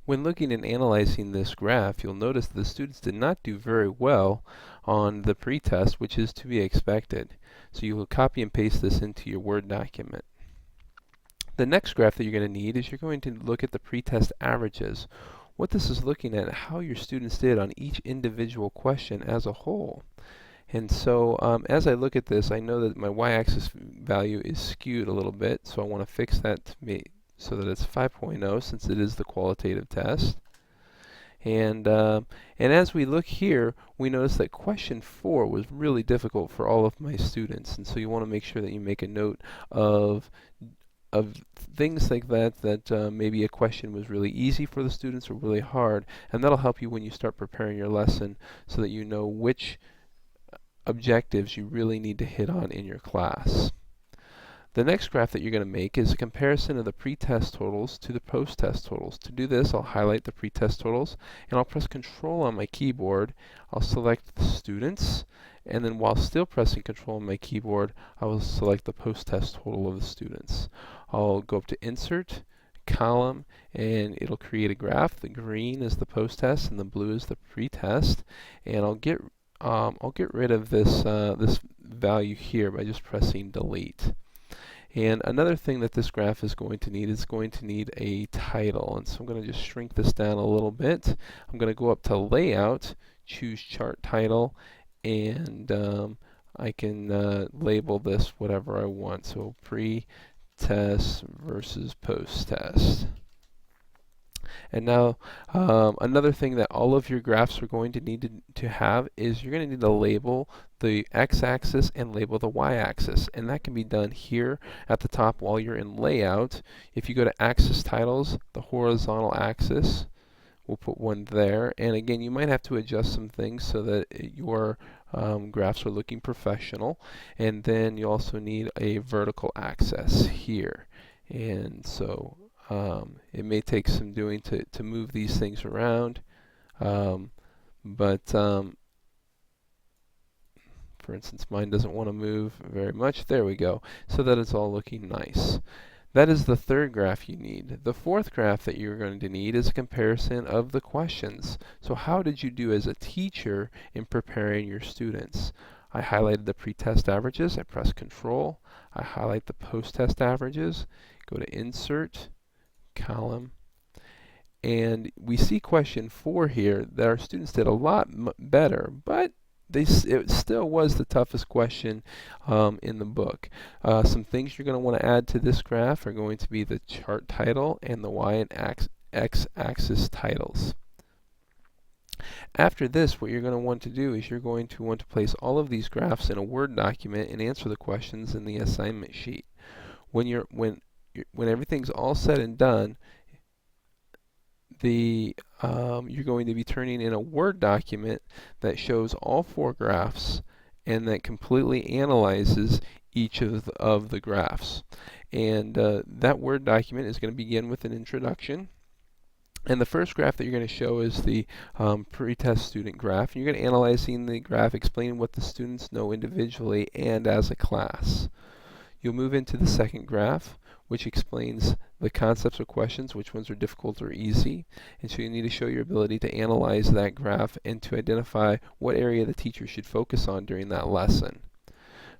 When looking and analyzing this graph, you'll notice the students did not do very well on the pretest, which is to be expected. So you will copy and paste this into your Word document. The next graph that you're going to need is you're going to look at the pretest averages. What this is looking at how your students did on each individual question as a whole. And so as I look at this, I know that my y-axis value is skewed a little bit, so I want to fix that so that it's 5.0 since it is the qualitative test. And as we look here, we notice that question 4 was really difficult for all of my students, and so you want to make sure that you make a note of things like that maybe a question was really easy for the students or really hard, and that'll help you when you start preparing your lesson so that you know which objectives you really need to hit on in your class. The next graph that you're going to make is a comparison of the pretest totals to the post-test totals. To do this, I'll highlight the pretest totals and I'll press Control on my keyboard. I'll select the students, and then while still pressing Control on my keyboard, I will select the post-test total of the students. I'll go up to Insert, Column, and it'll create a graph. The green is the post-test and the blue is the pretest. And I'll get rid of this this value here by just pressing Delete. And another thing that this graph is going to need a title. And so I'm going to just shrink this down a little bit. I'm going to go up to Layout, choose Chart Title, and I can label this whatever I want. So pre-test versus post-test. And now another thing that all of your graphs are going to need to have is you're going to need to label the x-axis and label the y-axis, and that can be done here at the top while you're in Layout. If you go to Axis Titles, the horizontal axis, we'll put one there, and again you might have to adjust some things so that your graphs are looking professional. And then you also need a vertical axis here, and so it may take some doing to move these things around, but for instance, mine doesn't want to move very much. There we go, so that it's all looking nice. That is the third graph you need. The fourth graph that you're going to need is a comparison of the questions. So how did you do as a teacher in preparing your students? I highlighted the pretest averages. I press Control. I highlight the post-test averages. Go to Insert, Column, and we see question 4 here that our students did a lot better, but it still was the toughest question in the book. Some things you're going to want to add to this graph are going to be the chart title and the y and x-axis titles. After this, what you're going to want to do is you're going to want to place all of these graphs in a Word document and answer the questions in the assignment sheet. When everything's all said and done, you're going to be turning in a Word document that shows all 4 graphs and that completely analyzes each of the graphs. And that Word document is going to begin with an introduction. And the first graph that you're going to show is the pretest student graph. And you're going to analyzing the graph, explaining what the students know individually and as a class. You'll move into the second graph, which explains the concepts or questions, which ones are difficult or easy. And so you need to show your ability to analyze that graph and to identify what area the teacher should focus on during that lesson.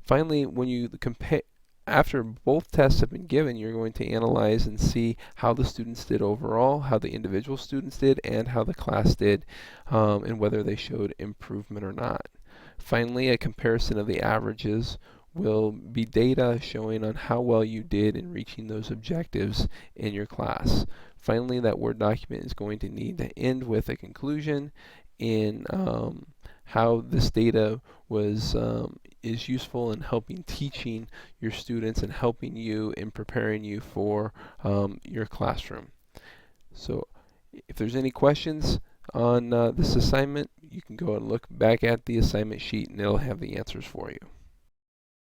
Finally, when you compare, after both tests have been given, you're going to analyze and see how the students did overall, how the individual students did, and how the class did, and whether they showed improvement or not. Finally, a comparison of the averages will be data showing on how well you did in reaching those objectives in your class. Finally, that Word document is going to need to end with a conclusion in how this data is useful in helping teaching your students and helping you in preparing you for your classroom. So if there's any questions on this assignment, you can go and look back at the assignment sheet and it'll have the answers for you.